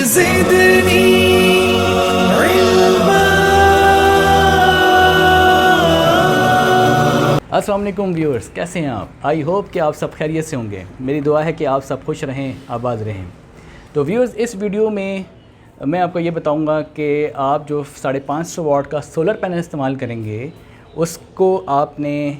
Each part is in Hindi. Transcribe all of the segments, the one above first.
ज़िदनी इल्मा। अस्सलाम वालेकुम व्यूअर्स, कैसे हैं आप? आई होप कि आप सब खैरियत से होंगे। मेरी दुआ है कि आप सब खुश रहें, आबाद रहें। तो व्यूअर्स, इस वीडियो में मैं आपको ये बताऊंगा कि आप जो 550 वाट का सोलर पैनल इस्तेमाल करेंगे उसको आपने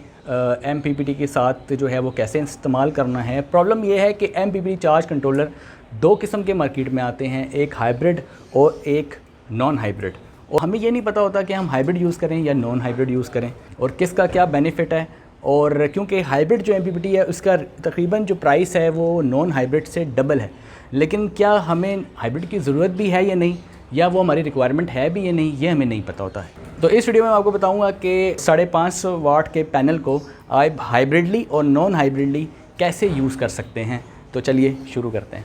MPPT के साथ जो है वो कैसे इस्तेमाल करना है। प्रॉब्लम ये है कि MPPT चार्ज कंट्रोलर दो किस्म के मार्केट में आते हैं, एक हाइब्रिड और एक नॉन हाइब्रिड। और हमें ये नहीं पता होता कि हम हाइब्रिड यूज़ करें या नॉन हाइब्रिड यूज़ करें और किसका क्या बेनिफिट है। और क्योंकि हाइब्रिड जो MPPT है उसका तकरीबन जो प्राइस है वो नॉन हाइब्रिड से डबल है, लेकिन क्या हमें हाइब्रिड की ज़रूरत भी है या नहीं, या वो हमारी रिक्वायरमेंट है भी या नहीं, ये हमें नहीं पता होता है। तो इस वीडियो में मैं आपको बताऊंगा कि 550 वाट के पैनल को आप हाइब्रिडली और नॉन हाइब्रिडली कैसे यूज़ कर सकते हैं। तो चलिए शुरू करते हैं।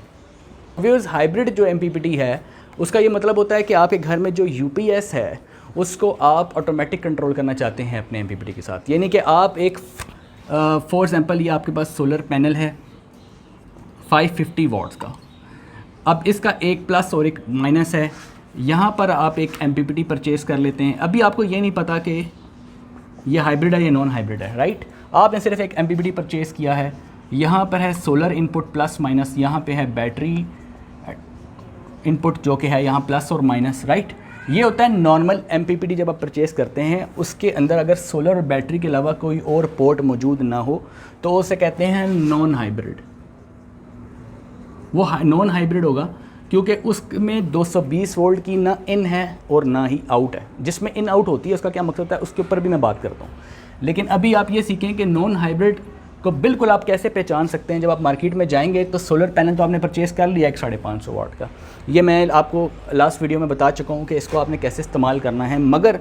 व्यूअर्स, हाइब्रिड जो MPPT है उसका ये मतलब होता है कि आपके घर में जो UPS है उसको आप ऑटोमेटिक कंट्रोल करना चाहते हैं अपने MPPT के साथ। यानी कि आप एक फॉर एग्जांपल ये आपके पास सोलर पैनल है 550 वाट्स का। अब इसका एक प्लस और एक माइनस है। यहाँ पर आप एक MPPT परचेज़ कर लेते हैं। अभी आपको ये नहीं पता कि ये हाइब्रिड है या नॉन हाइब्रिड है, राइट। आपने सिर्फ एक MPPT परचेज़ किया है। यहाँ पर है सोलर इनपुट प्लस माइनस, यहाँ पे है बैटरी इनपुट जो कि है यहाँ प्लस और माइनस, राइट। ये होता है नॉर्मल MPPT। जब आप परचेज़ करते हैं उसके अंदर अगर सोलर और बैटरी के अलावा कोई और पोर्ट मौजूद ना हो तो उसे कहते हैं नॉन हाइब्रिड। वो नॉन हाइब्रिड होगा क्योंकि उसमें 220 वोल्ट की ना इन है और ना ही आउट है। जिसमें इन आउट होती है उसका क्या मकसद है उसके ऊपर भी मैं बात करता हूँ। लेकिन अभी आप ये सीखें कि नॉन हाइब्रिड को बिल्कुल आप कैसे पहचान सकते हैं। जब आप मार्केट में जाएंगे तो सोलर पैनल तो आपने परचेज़ कर लिया एक 550 वाट का, ये मैं आपको लास्ट वीडियो में बता चुका हूँ कि इसको आपने कैसे इस्तेमाल करना है। मगर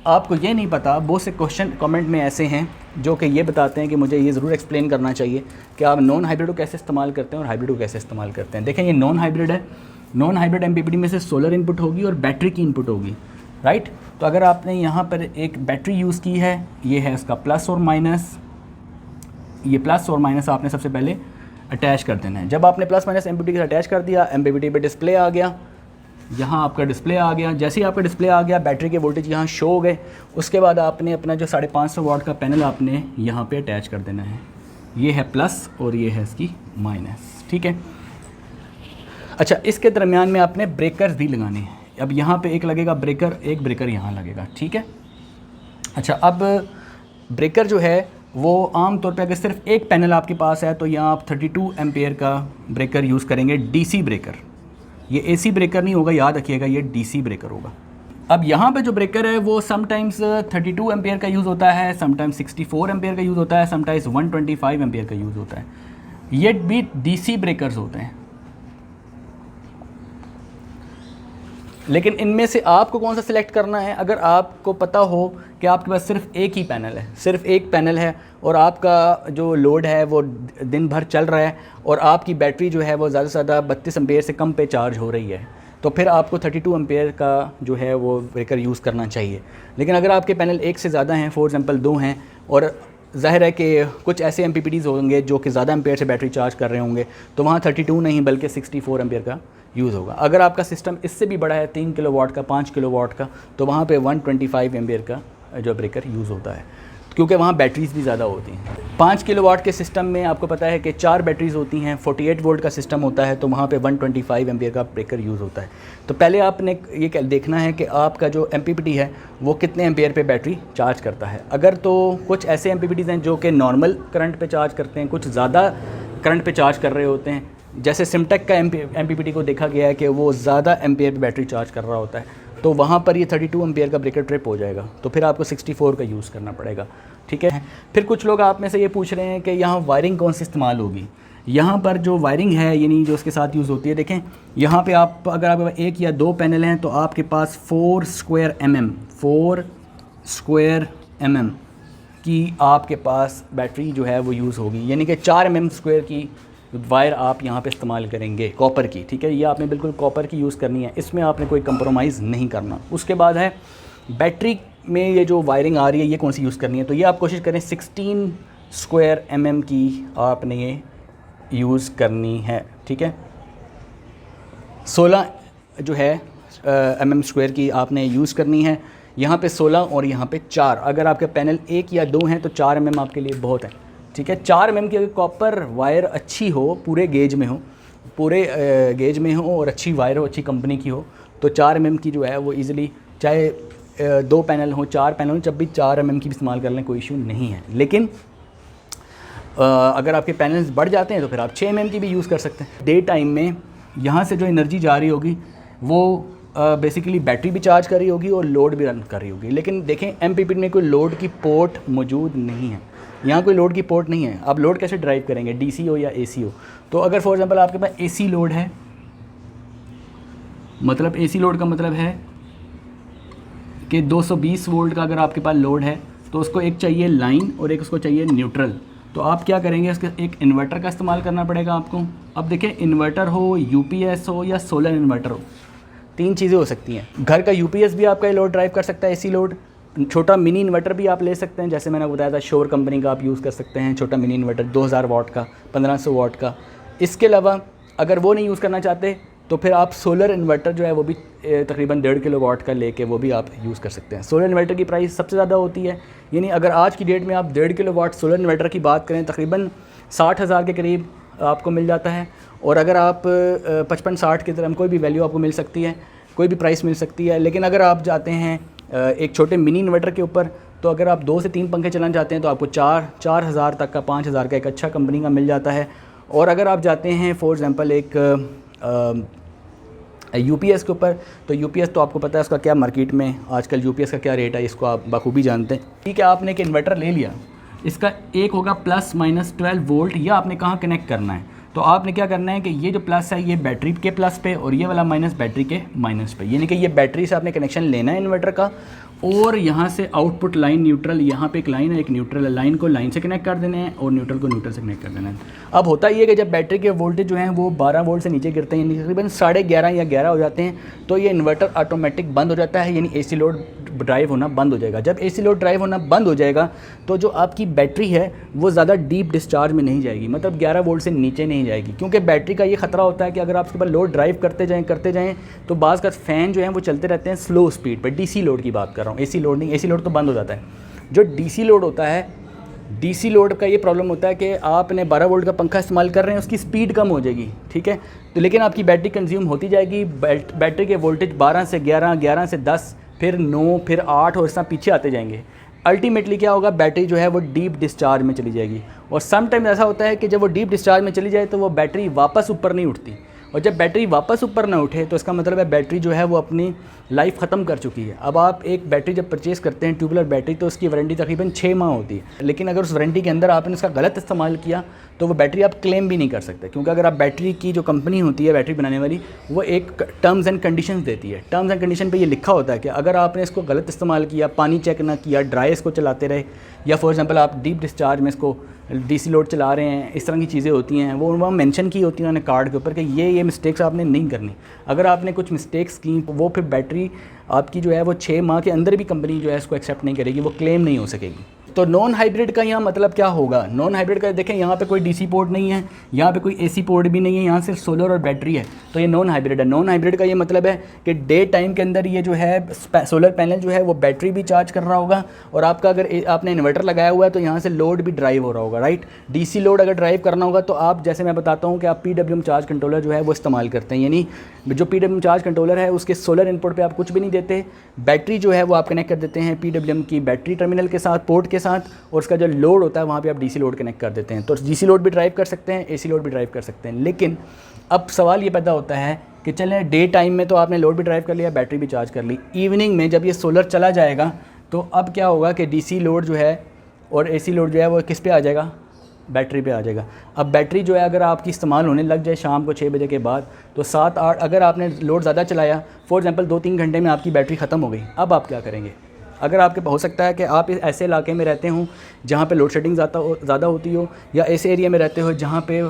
आपको ये नहीं पता, बहुत से क्वेश्चन कमेंट में ऐसे हैं जो कि ये बताते हैं कि मुझे ये ज़रूर एक्सप्लेन करना चाहिए कि आप नॉन हाइब्रिड को कैसे इस्तेमाल करते हैं और हाइब्रिड को कैसे इस्तेमाल करते हैं। देखें, ये नॉन हाइब्रिड है। नॉन हाइब्रिड MPPT में से सोलर इनपुट होगी और बैटरी की इनपुट होगी, राइट। तो अगर आपने यहाँ पर एक बैटरी यूज़ की है, ये है इसका प्लस और माइनस। ये प्लस और माइनस आपने सबसे पहले अटैच कर देना है। जब आपने प्लस माइनस MPPT के साथ अटैच कर दिया, MPPT पे डिस्प्ले आ गया। यहाँ आपका डिस्प्ले आ गया। जैसे ही आपका डिस्प्ले आ गया, बैटरी के वोल्टेज यहाँ शो हो गए। उसके बाद आपने अपना जो 550 वाट का पैनल आपने यहाँ पे अटैच कर देना है। ये है प्लस और ये है इसकी माइनस, ठीक है। अच्छा, इसके दरमियान में आपने ब्रेकर्स भी लगाने हैं। अब यहाँ पे एक लगेगा ब्रेकर, एक ब्रेकर यहाँ लगेगा, ठीक है। अच्छा, अब ब्रेकर जो है वो आम तौर पे अगर सिर्फ एक पैनल आपके पास है तो यहाँ आप 32 एम्पेयर का ब्रेकर यूज़ करेंगे, DC ब्रेकर। ये AC ब्रेकर नहीं होगा, याद रखिएगा, ये DC ब्रेकर होगा। अब यहाँ पे जो ब्रेकर है वो समटाइम्स 32 एम्पेयर का यूज़ होता है, समटाइम्स 64 एम्पेयर का यूज़ होता है, समटाइम्स 125 एम्पेयर का यूज़ होता है। ये भी DC ब्रेकर्स होते हैं। लेकिन इनमें से आपको कौन सा सिलेक्ट करना है। अगर आपको पता हो कि आपके पास सिर्फ एक ही पैनल है, सिर्फ एक पैनल है और आपका जो लोड है वो दिन भर चल रहा है और आपकी बैटरी जो है वो ज़्यादा से ज़्यादा 32 एम्पेयर से कम पे चार्ज हो रही है, तो फिर आपको 32 एम्पेयर का जो है वो ब्रेकर यूज़ करना चाहिए। लेकिन अगर आपके पैनल एक से ज़्यादा हैं, फॉर एग्जांपल 2 हैं, और ज़ाहिर है कि कुछ ऐसे MPPTs होंगे जो कि ज़्यादा एम्पेयर से बैटरी चार्ज कर रहे होंगे, तो वहाँ 32 नहीं बल्कि 64 एम्पेयर का यूज़ होगा। अगर आपका सिस्टम इससे भी बड़ा है, 3 किलोवाट का, 5 किलोवाट का, तो वहाँ पे 125 एम्पेयर का जो ब्रेकर यूज़ होता है, क्योंकि वहाँ बैटरीज़ भी ज़्यादा होती हैं। 5 किलोवाट के सिस्टम में आपको पता है कि 4 बैटरीज़ होती हैं। 48 वोल्ट का सिस्टम होता है तो वहाँ पे 125 एम्पेयर का ब्रेकर यूज़ होता है। तो पहले आपने ये देखना है कि आपका जो MPPT है वो कितने एम्पेयर पे बैटरी चार्ज करता है। अगर तो कुछ ऐसे MPPTs हैं जो कि नॉर्मल करंट पे चार्ज करते हैं, कुछ ज़्यादा करंट पे चार्ज कर रहे होते हैं। जैसे सिमटेक का MPPT को देखा गया है कि वो ज़्यादा एम्पेयर पे बैटरी चार्ज कर रहा होता है, तो वहाँ पर ये 32 एम्पेयर का ब्रेकर ट्रिप हो जाएगा, तो फिर आपको 64 का यूज़ करना पड़ेगा, ठीक है। फिर कुछ लोग आप में से ये पूछ रहे हैं कि यहाँ वायरिंग कौन सी इस्तेमाल होगी। यहाँ पर जो वायरिंग है यानी जो उसके साथ यूज़ होती है, देखें यहाँ पे आप अगर आपके पास एक या दो पैनल हैं तो आपके पास 4 स्क्वायर mm की आपके पास बैटरी जो है वो यूज़ होगी। यानी कि 4 mm स्क्वायर की वायर आप यहाँ पे इस्तेमाल करेंगे, कॉपर की, ठीक है। ये आपने बिल्कुल कॉपर की यूज़ करनी है, इसमें आपने कोई कंप्रोमाइज़ नहीं करना। उसके बाद है बैटरी में ये जो वायरिंग आ रही है ये कौन सी यूज़ करनी है, तो ये आप कोशिश करें 16 स्क्वायर mm की आपने ये यूज़ करनी है, ठीक है। 16 जो है mm² की आपने यूज़ करनी है। यहाँ पे 16 और यहाँ पे 4। अगर आपके पैनल 1 या 2 हैं तो 4 mm आपके लिए बहुत है, ठीक है। 4 mm की अगर कॉपर वायर अच्छी हो, पूरे गेज में हो, और अच्छी वायर हो, अच्छी कंपनी की हो, तो 4 mm की जो है वो ईज़िली, चाहे 2 पैनल हो, 4 पैनल हो, जब भी 4 mm की इस्तेमाल कर लें कोई इशू नहीं है। लेकिन अगर आपके पैनल्स बढ़ जाते हैं तो फिर आप 6 mm की भी यूज़ कर सकते हैं। डे टाइम में यहाँ से जो एनर्जी जा रही होगी वो बेसिकली बैटरी भी चार्ज कर रही होगी और लोड भी रन कर रही होगी। लेकिन देखें MPPT में कोई लोड की पोर्ट मौजूद नहीं है, यहाँ कोई लोड की पोर्ट नहीं है। आप लोड कैसे ड्राइव करेंगे, DC हो या AC हो? तो अगर फॉर एग्जांपल आपके पास AC लोड है, मतलब AC लोड का मतलब है कि 220 वोल्ट का अगर आपके पास लोड है तो उसको एक चाहिए लाइन और एक उसको चाहिए न्यूट्रल। तो आप क्या करेंगे, इसका एक इन्वर्टर का इस्तेमाल करना पड़ेगा आपको। अब देखें, इन्वर्टर हो, UPS हो या सोलर इन्वर्टर हो, 3 चीज़ें हो सकती हैं। घर का UPS भी आपका लोड ड्राइव कर सकता है, AC लोड। छोटा मिनी इन्वर्टर भी आप ले सकते हैं, जैसे मैंने बताया था शोर कंपनी का आप यूज़ कर सकते हैं, छोटा मिनी इन्वर्टर 2000 वाट का, 1500 वाट का। इसके अलावा अगर वो नहीं यूज़ करना चाहते तो फिर आप सोलर इन्वर्टर जो है वो भी तकरीबन 1.5 किलोवाट का लेके वो भी आप यूज़ कर सकते हैं। सोलर इन्वर्टर की प्राइस सबसे ज़्यादा होती है, यानी अगर आज की डेट में आप 1.5 किलोवाट सोलर इन्वर्टर की बात करें तकरीबन 60,000 के करीब आपको मिल जाता है। और अगर आप 55-60 की तरह कोई भी वैल्यू आपको मिल सकती है, कोई भी प्राइस मिल सकती है। लेकिन अगर आप जाते हैं एक छोटे मिनी इन्वर्टर के ऊपर, तो अगर आप 2 से 3 पंखे चलाना चाहते हैं तो आपको 4,000 तक का, 5,000 का एक अच्छा कंपनी का मिल जाता है। और अगर आप जाते हैं फॉर एग्ज़ाम्पल एक UPS के ऊपर, तो UPS तो आपको पता है उसका क्या मार्केट में आजकल UPS का क्या रेट है, इसको आप बखूबी जानते हैं। ठीक है, आपने एक इन्वर्टर ले लिया, इसका एक होगा +-12 वोल्ट, या आपने कहाँ कनेक्ट करना है। तो आपने क्या करना है कि ये जो प्लस है ये बैटरी के प्लस पे और ये वाला माइनस बैटरी के माइनस पे, यानी कि ये बैटरी से आपने कनेक्शन लेना है इन्वर्टर का। और यहाँ से आउटपुट लाइन न्यूट्रल, यहाँ पे एक लाइन है, एक न्यूट्रल लाइन को लाइन से कनेक्ट कर देना है और न्यूट्रल को न्यूट्रल से कनेक्ट कर देना है। अब होता ये है कि जब बैटरी के वोल्टेज जो हैं वो 12 वोल्ट से नीचे गिरते हैं, यानी तकरीबन 11:30 या 11 हो जाते हैं, तो ये इन्वर्टर ऑटोमेटिक बंद हो जाता है, यानी AC लोड ड्राइव होना बंद हो जाएगा। जब AC लोड ड्राइव होना बंद हो जाएगा तो जो आपकी बैटरी है वो ज़्यादा डीप डिस्चार्ज में नहीं जाएगी, मतलब 11 वोल्ट से नीचे नहीं जाएगी। क्योंकि बैटरी का ये ख़तरा होता है कि अगर आप उसके ऊपर लोड ड्राइव करते जाएँ तो बाज़ का फ़ैन जो है वो चलते रहते हैं स्लो स्पीड पर। DC लोड की बात कर रहा हूँ, AC लोड नहीं, AC लोड तो बंद हो जाता है। जो DC लोड होता है, DC लोड का ये प्रॉब्लम होता है कि आपने 12 वोल्ट का पंखा इस्तेमाल कर रहे हैं, उसकी स्पीड कम हो जाएगी, ठीक है, तो लेकिन आपकी बैटरी कंज्यूम होती जाएगी। बैटरी के वोल्टेज 12 से 11, 11 से 10, फिर 9, फिर 8 और इस तरह पीछे आते जाएंगे। अल्टीमेटली क्या होगा, बैटरी जो है वो डीप डिस्चार्ज में चली जाएगी। और सम टाइम ऐसा होता है कि जब वो डीप डिस्चार्ज में चली जाए तो वो बैटरी वापस ऊपर नहीं उठती, और जब बैटरी वापस ऊपर ना उठे तो इसका मतलब है बैटरी जो है वो अपनी लाइफ ख़त्म कर चुकी है। अब आप एक बैटरी जब परचेज़ करते हैं ट्यूबुलर बैटरी, तो उसकी वारंटी तकरीबन 6 माह होती है, लेकिन अगर उस वारंटी के अंदर आपने उसका गलत इस्तेमाल किया तो वो बैटरी आप क्लेम भी नहीं कर सकते, क्योंकि अगर आप बैटरी की जो कंपनी होती है बैटरी बनाने वाली, वो एक टर्म्स एंड कंडीशंस देती है। टर्म्स एंड कंडीशन पे ये लिखा होता है कि अगर आपने इसको गलत इस्तेमाल किया, पानी चेक ना किया, ड्राई इसको चलाते रहे, या फॉर एग्जांपल आप डीप डिस्चार्ज में इसको DC लोड चला रहे हैं, इस तरह की चीज़ें होती हैं, वो वहाँ मेंशन की होती हैं उन्होंने कार्ड के ऊपर कि ये मिस्टेक्स आपने नहीं करनी। अगर आपने कुछ मिस्टेक्स की तो वो फिर बैटरी आपकी जो है वो 6 माह के अंदर भी कंपनी जो है इसको एक्सेप्ट नहीं करेगी, वो क्लेम नहीं हो सकेगी। तो नॉन हाइब्रिड का यहाँ मतलब क्या होगा, नॉन हाइब्रिड का देखें यहाँ पे कोई DC पोर्ट नहीं है, यहाँ पे कोई AC पोर्ट भी नहीं है, यहाँ सिर्फ सोलर और बैटरी है, तो ये नॉन हाइब्रिड है। नॉन हाइब्रिड का ये मतलब है कि डे टाइम के अंदर ये जो है सोलर पैनल जो है वो बैटरी भी चार्ज कर रहा होगा, और आपका अगर आपने इन्वर्टर लगाया हुआ है तो यहाँ से लोड भी ड्राइव हो रहा होगा, राइट। DC लोड अगर ड्राइव करना होगा तो आप, जैसे मैं बताता हूँ कि आप PWM चार्ज कंट्रोलर जो है वो इस्तेमाल करते हैं, यानी जो PWM चार्ज कंट्रोलर है उसके सोलर इनपुट पे आप कुछ भी नहीं देते, बैटरी जो है वो आप कनेक्ट कर देते हैं PWM की बैटरी टर्मिनल के साथ, पोर्ट के साथ, और उसका जो लोड होता है वहाँ पे आप DC लोड कनेक्ट कर देते हैं। तो DC लोड भी ड्राइव कर सकते हैं, AC लोड भी ड्राइव कर सकते हैं। लेकिन अब सवाल ये पैदा होता है कि चलें डे टाइम में तो आपने लोड भी ड्राइव कर लिया, बैटरी भी चार्ज कर ली, इवनिंग में जब ये सोलर चला जाएगा तो अब क्या होगा कि DC लोड जो है और AC लोड जो है वो किस पे आ जाएगा, बैटरी पे आ जाएगा। अब बैटरी जो है अगर आपकी इस्तेमाल होने लग जाए शाम को 6 बजे के बाद, तो 7-8 अगर आपने लोड ज़्यादा चलाया, फॉर एग्जांपल 2-3 घंटे में आपकी बैटरी ख़त्म हो गई, अब आप क्या करेंगे। अगर आपके हो सकता है कि आप ऐसे इलाके में रहते हों जहाँ पे लोड शेडिंग ज़्यादा होती हो, या ऐसे एरिया में रहते हो जहाँ पे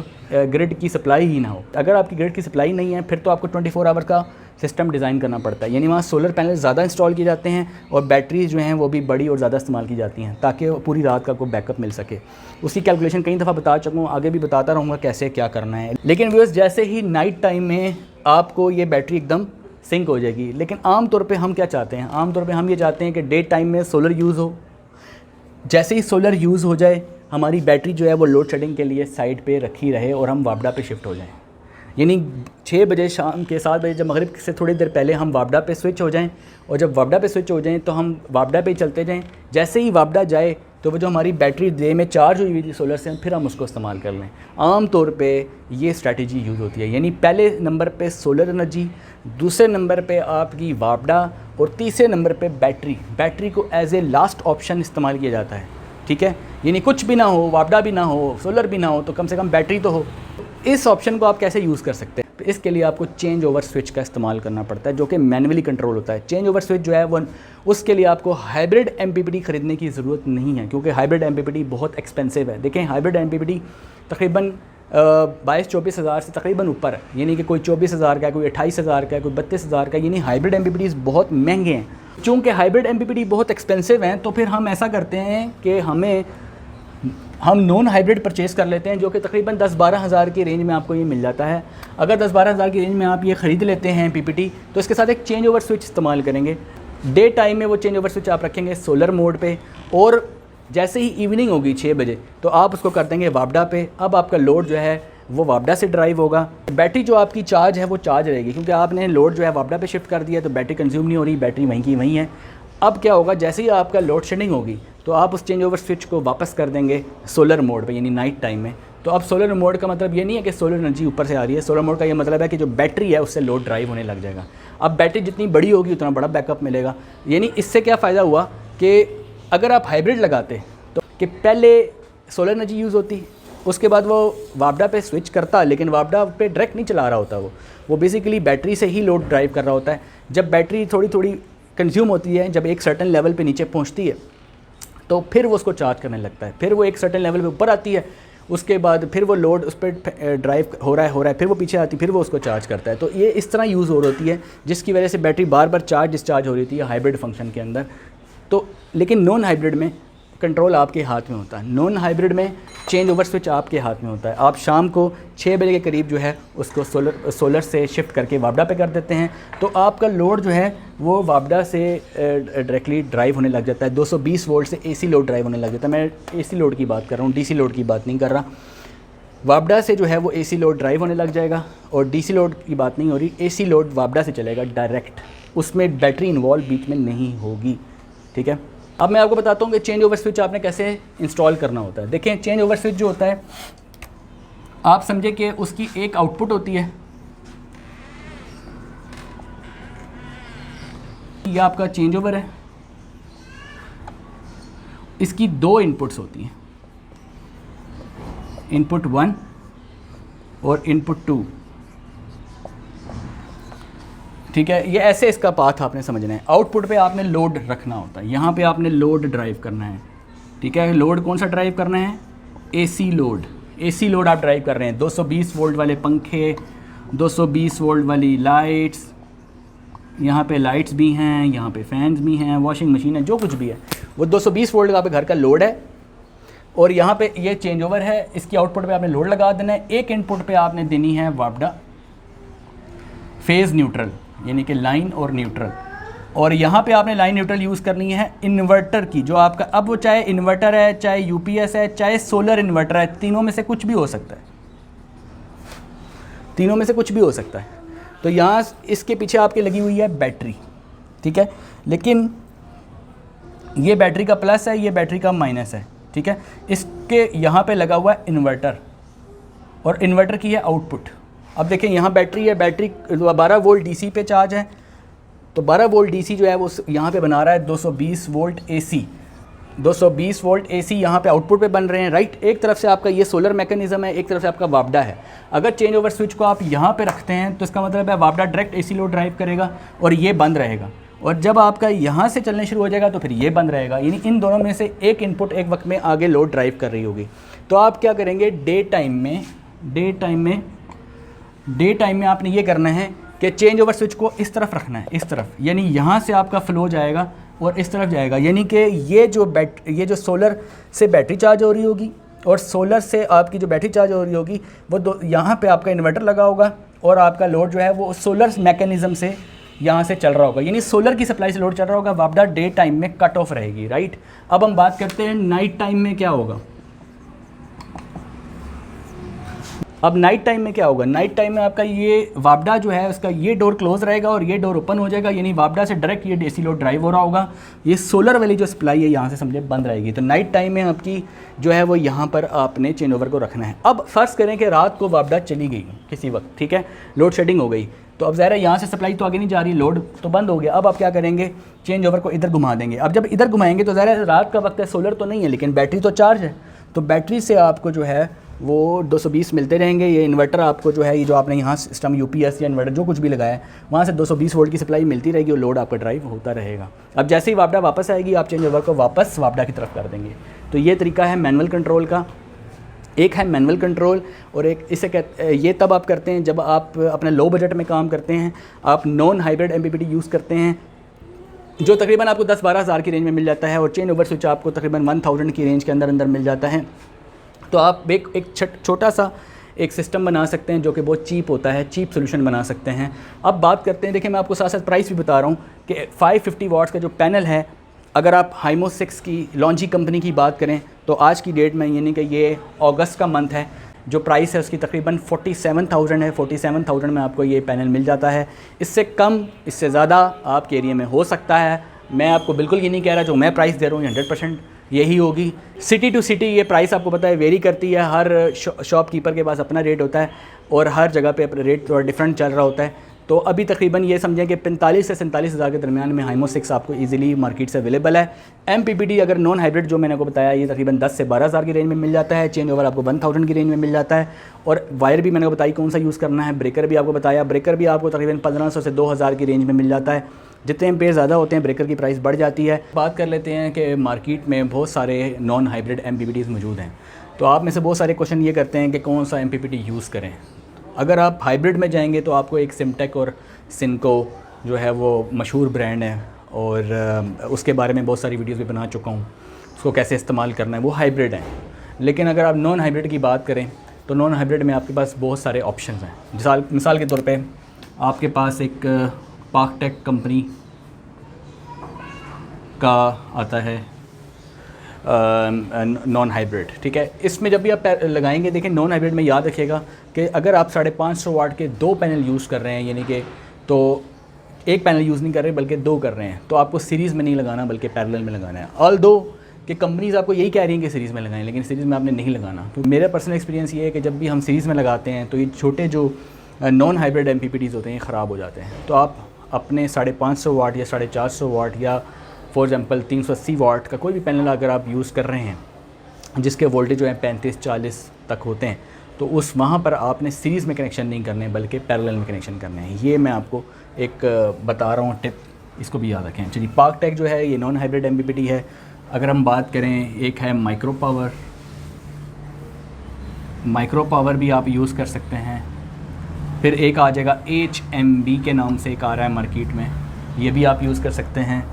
ग्रिड की सप्लाई ही ना हो। अगर आपकी ग्रिड की सप्लाई नहीं है फिर तो आपको 24 आवर का सिस्टम डिज़ाइन करना पड़ता है, यानी वहाँ सोलर पैनल ज़्यादा इंस्टॉल किए जाते हैं और बैटरीज जो हैं वो भी बड़ी और ज़्यादा इस्तेमाल की जाती हैं ताकि पूरी रात का कोई बैकअप मिल सके। उसकी कैलकुलेशन कई दफ़ा बता चुका हूँ, आगे भी बताता रहूँगा कैसे क्या करना है। लेकिन व्यूअर्स, जैसे ही नाइट टाइम में आपको ये बैटरी एकदम सिंक हो जाएगी। लेकिन आम तौर पे हम क्या चाहते हैं, आम तौर पे हम ये चाहते हैं कि डे टाइम में सोलर यूज़ हो, जैसे ही सोलर यूज़ हो जाए हमारी बैटरी जो है वो लोड शेडिंग के लिए साइड पे रखी रहे और हम वापडा पे शिफ्ट हो जाएं। यानी 6 बजे शाम के 7 बजे जब मगरिब से थोड़ी देर पहले हम वापडा पे स्विच हो जाएं, और जब वापडा पे स्विच हो जाएं तो हम वापडा पे चलते जाएं। जैसे ही वापडा जाए तो वो जो हमारी बैटरी डे में चार्ज हुई हुई थी सोलर से, फिर हम उसको इस्तेमाल कर लें। आम तौर पे ये स्ट्रैटेजी यूज़ होती है। यानी पहले नंबर पे सोलर एनर्जी, दूसरे नंबर पे आपकी वापडा, और तीसरे नंबर पे बैटरी को एज ए लास्ट ऑप्शन इस्तेमाल किया जाता है। ठीक है, यानी कुछ भी ना हो, वापडा भी ना हो, सोलर भी ना हो, तो कम से कम बैटरी तो हो। इस ऑप्शन को आप कैसे यूज़ कर सकते हैं? तो इसके लिए आपको चेंज ओवर स्विच का इस्तेमाल करना पड़ता है, जो कि मैनुअली कंट्रोल होता है। चेंज ओवर स्विच जो है वो, उसके लिए आपको हाइब्रिड MPPT ख़रीदने की ज़रूरत नहीं है, क्योंकि हाइब्रिड MPPT बहुत एक्सपेंसिव है। देखें, हाइब्रिड MPPT तकरीबन 22-24 हज़ार से तकरीबन ऊपर है। यानी कि कोई 24,000 का है, कोई 28,000 का है, कोई 32,000 का है। यानी हाइब्रिड MPPTs बहुत महंगे हैं। चूँकि हाइब्रिड MPPT बहुत एक्सपेंसिव हैं, तो फिर हम ऐसा करते हैं कि हम नॉन हाइब्रिड परचेज़ कर लेते हैं, जो कि तकरीबन 10-12 हज़ार की रेंज में आपको ये मिल जाता है। अगर 10-12 हज़ार की रेंज में आप ये ख़रीद लेते हैं MPPT, तो इसके साथ एक चेंज ओवर स्विच इस्तेमाल करेंगे। डे टाइम में वो चेंज ओवर स्विच आप रखेंगे सोलर मोड पे, और जैसे ही इवनिंग होगी 6 बजे तो आप उसको कर देंगे वापडा पे। अब आपका लोड जो है वो वापडा से ड्राइव होगा। बैटरी जो आपकी चार्ज है वो चार्ज रहेगी, क्योंकि आपने लोड जो है वापडा पे शिफ्ट कर दिया, तो बैटरी कंज्यूम नहीं हो रही, बैटरी वहीं की वहीं है। अब क्या होगा, जैसे ही आपका लोड शेडिंग होगी तो आप उस चेंज ओवर स्विच को वापस कर देंगे सोलर मोड पे, यानी नाइट टाइम में। तो अब सोलर मोड का मतलब ये नहीं है कि सोलर एनर्जी ऊपर से आ रही है। सोलर मोड का ये मतलब है कि जो बैटरी है उससे लोड ड्राइव होने लग जाएगा। अब बैटरी जितनी बड़ी होगी उतना बड़ा बैकअप मिलेगा। यानी इससे क्या फ़ायदा हुआ कि अगर आप हाइब्रिड लगाते तो कि पहले सोलर एनर्जी यूज़ होती, उसके बाद वो वापडा पे स्विच करता, लेकिन वापडा पे डायरेक्ट नहीं चला रहा होता, वो बेसिकली बैटरी से ही लोड ड्राइव कर रहा होता है। जब बैटरी थोड़ी थोड़ी कंज्यूम होती है, जब एक सर्टेन लेवल पे नीचे पहुंचती है, तो फिर वो उसको चार्ज करने लगता है। फिर वो एक सर्टेन लेवल पे ऊपर आती है, उसके बाद फिर वो लोड उस पर ड्राइव हो रहा है, फिर वो पीछे आती है, फिर वो उसको चार्ज करता है। तो ये इस तरह यूज़ हो रही है, जिसकी वजह से बैटरी बार बार चार्ज डिस्चार्ज हो रही थी हाइब्रिड फंक्शन के अंदर। तो लेकिन नॉन हाइब्रिड में कंट्रोल आपके हाथ में होता है। नॉन हाइब्रिड में चेंज ओवर स्विच आपके हाथ में होता है। आप शाम को 6 बजे के करीब जो है उसको सोलर से शिफ्ट करके वापडा पे कर देते हैं, तो आपका लोड जो है वो वापडा से डायरेक्टली ड्राइव होने लग जाता है। 220 वोल्ट से AC लोड ड्राइव होने लग जाता है। मैं AC लोड की बात कर रहा हूँ, DC लोड की बात नहीं कर रहा। वापडा से जो है वो AC लोड ड्राइव होने लग जाएगा, और DC लोड की बात नहीं हो रही। AC लोड वापडा से चलेगा डायरेक्ट, उसमें बैटरी इन्वॉल्व बीच में नहीं होगी। ठीक है, अब मैं आपको बताता हूँ कि चेंज ओवर स्विच आपने कैसे इंस्टॉल करना होता है। देखें, चेंज ओवर स्विच जो होता है, आप समझे कि उसकी एक आउटपुट होती है, ये आपका चेंज ओवर है, इसकी 2 इनपुट्स होती हैं, इनपुट 1 और इनपुट 2। ठीक है, ये ऐसे इसका पाथ आपने समझना है। आउटपुट पे आपने लोड रखना होता है, यहाँ पे आपने लोड ड्राइव करना है। ठीक है, लोड कौन सा ड्राइव करना है? AC लोड आप ड्राइव कर रहे हैं। 220 वोल्ट वाले पंखे, 220 वोल्ट वाली लाइट्स, यहाँ पे लाइट्स भी हैं, यहाँ पे फैंस भी हैं, वॉशिंग मशीन है, जो कुछ भी है वो 220 वोल्ट का आपके घर का लोड है। और यहाँ पे ये चेंज ओवर है, इसकी आउटपुट पे आपने लोड लगा देना है। एक इनपुट पे आपने देनी है वापडा फेज़ न्यूट्रल, यानी कि लाइन और न्यूट्रल, और यहाँ पे आपने लाइन न्यूट्रल यूज़ करनी है इन्वर्टर की, जो आपका, अब वो चाहे इन्वर्टर है, चाहे UPS है, चाहे सोलर इन्वर्टर है, तीनों में से कुछ भी हो सकता है, तीनों में से कुछ भी हो सकता है। तो यहाँ इसके पीछे आपके लगी हुई है बैटरी। ठीक है, लेकिन ये बैटरी का प्लस है, ये बैटरी का माइनस है। ठीक है, इसके यहाँ पे लगा हुआ है इन्वर्टर, और इन्वर्टर की है आउटपुट। अब देखें, यहाँ बैटरी है, बैटरी 12 वोल्ट DC पे चार्ज है, तो 12 वोल्ट DC जो है वो यहाँ पे बना रहा है 220 वोल्ट AC। 220 वोल्ट AC यहाँ पे आउटपुट पे बन रहे हैं, राइट। एक तरफ से आपका ये सोलर मैकेनिज्म है, एक तरफ से आपका वापडा है। अगर चेंज ओवर स्विच को आप यहाँ पे रखते हैं तो इसका मतलब है वापडा डायरेक्ट AC लोड ड्राइव करेगा और ये बंद रहेगा, और जब आपका यहाँ से चलने शुरू हो जाएगा तो फिर ये बंद रहेगा। यानी इन दोनों में से एक इनपुट एक वक्त में आगे लोड ड्राइव कर रही होगी। तो आप क्या करेंगे, डे टाइम में आपने ये करना है कि चेंज ओवर स्विच को इस तरफ रखना है, इस तरफ, यानी यहाँ से आपका फ्लो जाएगा और इस तरफ जाएगा। यानी कि ये जो सोलर से बैटरी चार्ज हो रही होगी और सोलर से आपकी जो बैटरी चार्ज हो रही होगी वो यहाँ पे आपका इन्वर्टर लगा होगा, और आपका लोड जो है वो सोलर मैकेनिज़्म से यहाँ से चल रहा होगा, यानी सोलर की सप्लाई से लोड चल रहा होगा, वापडा डे टाइम में कट ऑफ रहेगी, राइट। अब हम बात करते हैं नाइट टाइम में क्या होगा। अब नाइट टाइम में क्या होगा, नाइट टाइम में आपका ये वापडा जो है उसका ये डोर क्लोज रहेगा और ये डोर ओपन हो जाएगा, यानी वापडा से डायरेक्ट ये डीसी लोड ड्राइव हो रहा होगा, ये सोलर वाली जो सप्लाई है यहाँ से समझे बंद रहेगी। तो नाइट टाइम में आपकी जो है वो यहाँ पर आपने चेंज ओवर को रखना है। अब फर्स्ट करें कि रात को वापडा चली गई किसी वक्त, ठीक है, लोड शेडिंग हो गई, तो अब ज़रा यहाँ से सप्लाई तो आगे नहीं जा रही, लोड तो बंद हो गया। अब आप क्या करेंगे, चेंज ओवर को इधर घुमा देंगे। अब जब इधर घुमाएंगे तो ज़रा रात का वक्त है, सोलर तो नहीं है लेकिन बैटरी तो चार्ज है, तो बैटरी से आपको जो है वो 220 मिलते रहेंगे। ये इन्वर्टर आपको जो है, ये जो आपने यहाँ सिस्टम यूपीएस या इन्वर्टर जो कुछ भी लगाया है वहाँ से 220 वोल्ट की सप्लाई मिलती रहेगी और लोड आपका ड्राइव होता रहेगा। अब जैसे ही वापडा वापस आएगी आप चेंज ओवर को वापस वापडा की तरफ कर देंगे। तो ये तरीका है मैनुअल कंट्रोल का। एक है मैनुअल कंट्रोल और एक इसे ये तब आप करते हैं जब आप अपने लो बजट में काम करते हैं, आप नॉन हाइब्रिड एमपीपीटी यूज़ करते हैं जो तकरीबन आपको 10-12 हज़ार की रेंज में मिल जाता है और चेंज ओवर स्विच आपको तकरीबन 1000 की रेंज के अंदर मिल जाता है। तो आप एक छोटा सा एक सिस्टम बना सकते हैं जो कि बहुत चीप होता है, चीप सोल्यूशन बना सकते हैं। अब बात करते हैं, देखिए मैं आपको साथ साथ प्राइस भी बता रहा हूँ कि 550 वाट्स का जो पैनल है, अगर आप हाइमो 6 की लॉन्जी कंपनी की बात करें तो आज की डेट में यानी कि ये अगस्त का मंथ है, जो प्राइस है उसकी तकरीबन 47,000 है। 47,000 में आपको ये पैनल मिल जाता है। इससे कम, इससे ज़्यादा आपके एरिया में हो सकता है। मैं आपको बिल्कुल ये नहीं कह रहा जो मैं प्राइस दे रहा हूँ 100% यही होगी। सिटी टू सिटी ये प्राइस आपको पता है वेरी करती है, हर शॉपकीपर के पास अपना रेट होता है और हर जगह पे रेट थोड़ा डिफरेंट चल रहा होता है। तो अभी तकरीबन ये समझें कि 45 से 47 हज़ार के दरमियान में हाइमो 6 आपको इजीली मार्केट से अवेलेबल है। एमपीपीटी अगर नॉन हाइब्रिड जो मैंने आपको बताया ये तकरीबन 10 से 12 हज़ार की रेंज में मिल जाता है। चेंज ओवर आपको 1000 की रेंज में मिल जाता है। और वायर भी मैंने आपको बताई कौन सा यूज़ करना है। ब्रेकर भी आपको बताया, ब्रेकर भी आपको तकरीबन 1500 से 2000 की रेंज में मिल जाता है। जितने एम्पेयर ज़्यादा होते हैं ब्रेकर की प्राइस बढ़ जाती है। बात कर लेते हैं कि मार्केट में बहुत सारे नॉन हाइब्रिड एमपीपीटीज़ मौजूद हैं। तो आप में से बहुत सारे क्वेश्चन ये करते हैं कि कौन सा एमपीपीटी यूज़ करें। अगर आप हाइब्रिड में जाएंगे तो आपको एक सिमटेक और सिनको जो है वो मशहूर ब्रांड है और उसके बारे में बहुत सारी वीडियोस भी बना चुका हूँ, उसको कैसे इस्तेमाल करना है, वो हाइब्रिड है। लेकिन अगर आप नॉन हाइब्रिड की बात करें तो नॉन हाइब्रिड में आपके पास बहुत सारे ऑप्शंस हैं। मिसाल के तौर पे आपके पास एक पाकटेक कंपनी का आता है नॉन हाइब्रिड, ठीक है। इसमें जब भी आप लगाएंगे, देखें नॉन हाइब्रिड में याद रखिएगा कि अगर आप 550 वाट के 2 पैनल यूज़ कर रहे हैं, यानी कि तो एक पैनल यूज़ नहीं कर रहे बल्कि 2 कर रहे हैं, तो आपको सीरीज़ में नहीं लगाना बल्कि पैरेलल में लगाना है। ऑल दो कि कंपनीज़ आपको यही कह रही हैं कि सीरीज़ में लगाएं, लेकिन सीरीज़ में आपने नहीं लगाना। तो मेरा पर्सनल एक्सपीरियंस ये है कि जब भी हम सीरीज़ में लगाते हैं तो ये छोटे जो नॉन हाइब्रिड एमपीपीटीज़ होते हैं ये ख़राब हो जाते हैं। तो आप अपने 550 वाट या 450 वाट या फॉर एग्जांपल 380 वाट का कोई भी पैनल अगर आप यूज़ कर रहे हैं जिसके वोल्टेज जो है 35-40 तक होते हैं, तो उस वहाँ पर आपने सीरीज़ में कनेक्शन नहीं करने बल्कि पैरेलल में कनेक्शन करने हैं। ये मैं आपको एक बता रहा हूँ टिप, इसको भी याद रखें। चलिए, पाकटेक जो है ये नॉन हाइब्रिड एमपीपीटी है। अगर हम बात करें, एक है माइक्रो पावर भी आप यूज़ कर सकते हैं। फिर एक आ जाएगा HMB के नाम से एक आ रहा है मार्केट में, ये भी आप यूज़ कर सकते हैं।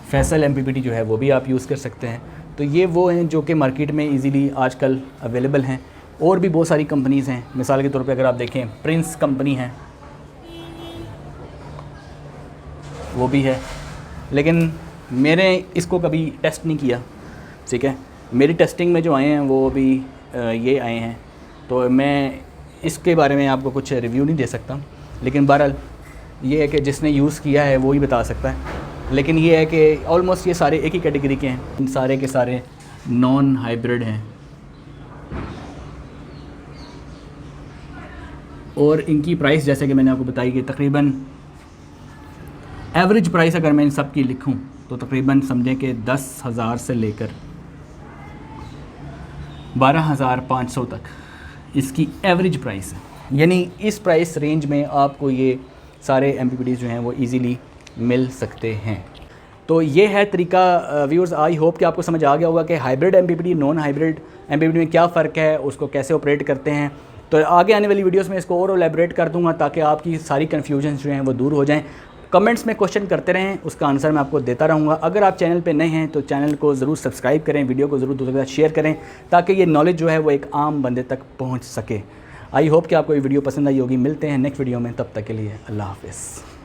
फैसल एमपीपीटी जो है वो भी आप यूज़ कर सकते हैं। तो ये वो हैं जो कि मार्केट में इजीली आजकल अवेलेबल हैं। और भी बहुत सारी कंपनीज़ हैं। मिसाल के तौर पे अगर आप देखें, प्रिंस कंपनी है, वो भी है, लेकिन मैंने इसको कभी टेस्ट नहीं किया, ठीक है। मेरी टेस्टिंग में जो आए हैं वो अभी ये आए हैं, तो मैं इसके बारे में आपको कुछ रिव्यू नहीं दे सकता। लेकिन बहरहाल ये है कि जिसने यूज़ किया है वो ही बता सकता है। लेकिन ये है कि ऑलमोस्ट ये सारे एक ही कैटेगरी के हैं, इन सारे के सारे नॉन हाइब्रिड हैं और इनकी प्राइस जैसे कि मैंने आपको बताई कि तकरीबन एवरेज प्राइस अगर मैं इन सब की लिखूं तो तकरीबन समझें कि 10,000 से लेकर 12,500 तक इसकी एवरेज प्राइस है। यानी इस प्राइस रेंज में आपको ये सारे एमपीपीटीज़ जो हैं वो इजीली मिल सकते हैं। तो ये है तरीका व्यूअर्स। आई होप कि आपको समझ आ गया होगा कि hybrid MPPT non hybrid MPPT में क्या फ़र्क है, उसको कैसे ऑपरेट करते हैं। तो आगे आने वाली वीडियोस में इसको और एलैबोरेट कर दूंगा ताकि आपकी सारी कन्फ्यूजन जो हैं वो दूर हो जाएं। कमेंट्स में क्वेश्चन करते रहें, उसका आंसर मैं आपको देता रहूँगा। अगर आप चैनल पे नए हैं तो चैनल को ज़रूर सब्सक्राइब करें, वीडियो को ज़रूर दूसरों के साथ शेयर करें ताकि ये नॉलेज जो है वो एक आम बंदे तक पहुँच सके। आई होप कि आपको ये वीडियो पसंद आई होगी। मिलते हैं नेक्स्ट वीडियो में, तब तक के लिए अल्लाह हाफ़िज़।